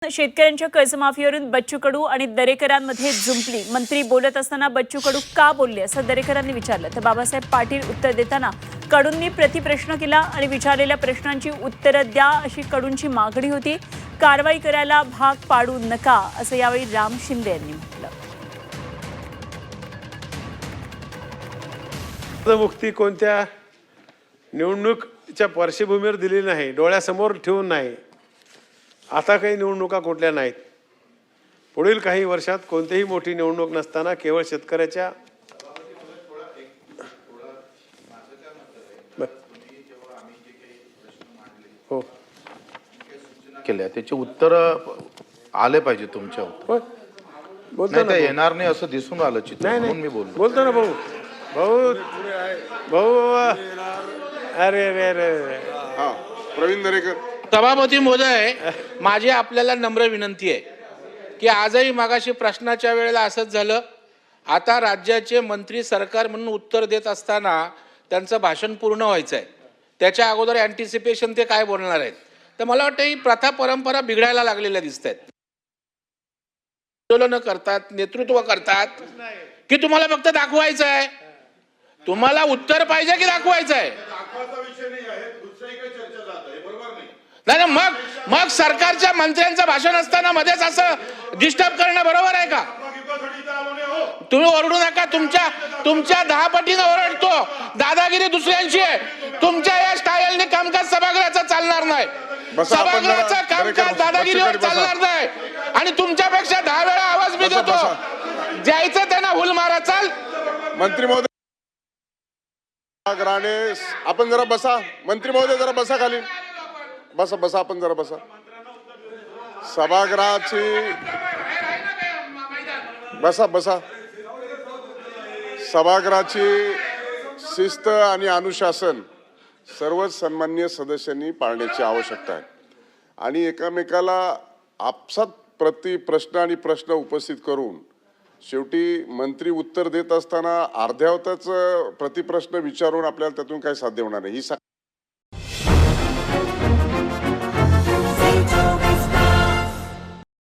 शेतकऱ्यांच्या कर्जमाफीवरून बच्चू कडू आणि दरेकरांमध्ये जुंपली। मंत्री बोलत असताना बच्चू कडू का बोलले असं दरेकरांनी विचारलं, तर बाबासाहेब पाटील उत्तर देताना कडूंनी प्रतिप्रश्न केला आणि विचारलेल्या प्रश्नांची उत्तरं द्या अशी कडूंची मागणी होती। कारवाई करायला भाग पाडू नका असं यावेळी राम शिंदे यांनी म्हटलं। मुक्ती कोणत्या निवडणुकीच्या पार्श्वभूमीवर दिली नाही, डोळ्यासमोर ठेवून नाही। आता काही निवडणुका कुठल्या नाहीत। पुढील काही वर्षात कोणतीही मोठी निवडणूक नसताना केवळ शेतकऱ्याच्या हो केल्या त्याचे उत्तर आले पाहिजे तुमच्या बोलतो ना, येणार नाही असं दिसून आलं चित्र नाही म्हणून मी नाही बोलतो। बोलतो ना भाऊ भाऊ भाऊ अरे अरे अरे हाँ प्रवीण दरेकर। सभापती महोदय, माझी आपल्याला नम्र विनंती आहे की आजही मागाशी प्रश्नाच्या वेळेला असंच झालं। आता राज्याचे मंत्री सरकार म्हणून उत्तर देत असताना त्यांचं भाषण पूर्ण व्हायचं आहे, त्याच्या अगोदर अँटिसिपेशन ते काय बोलणार आहेत। तर मला वाटतं ही प्रथा परंपरा बिघडायला लागलेल्या दिसत आहेत। आंदोलन करतात, नेतृत्व करतात की तुम्हाला फक्त दाखवायचं आहे, तुम्हाला उत्तर पाहिजे की दाखवायचं आहे। नाही मग मग सरकारच्या मंत्र्यांचं भाषण असताना मध्येच असं डिस्टर्ब करणं बरोबर आहे का? तुम्ही ओरडू नका, तुमच्या 10 पटीने ओरडतो। दादागिरी दुसऱ्यांची आहे, तुमच्या या स्टाईलने कामकाज सभागृहाचं चालणार नाही। सभागृहाचं कामकाज दादागिरीवर चालणार नाही आणि तुमच्यापेक्षा 10 वेळा आवाज मी देतो। जायचं त्यांना हुल मारा, चाल। मंत्री महोदय आपण जरा बसा। मंत्री महोदय जरा बसा खाली, बसा बसा, आपण जरा बसा। सभागृहाची बसा बसा। सभागृहाची शिस्त आणि अनुशासन सर्वच सन्माननीय सदस्यांनी पाळण्याची आवश्यकता आहे आणि एकमेकाला आपसात प्रश्न आणि प्रश्न उपस्थित करून शेवटी मंत्री उत्तर देत असताना अर्ध्यावताच प्रतिप्रश्न विचारून आपल्याला त्यातून काही साध्य होणार नाही। ही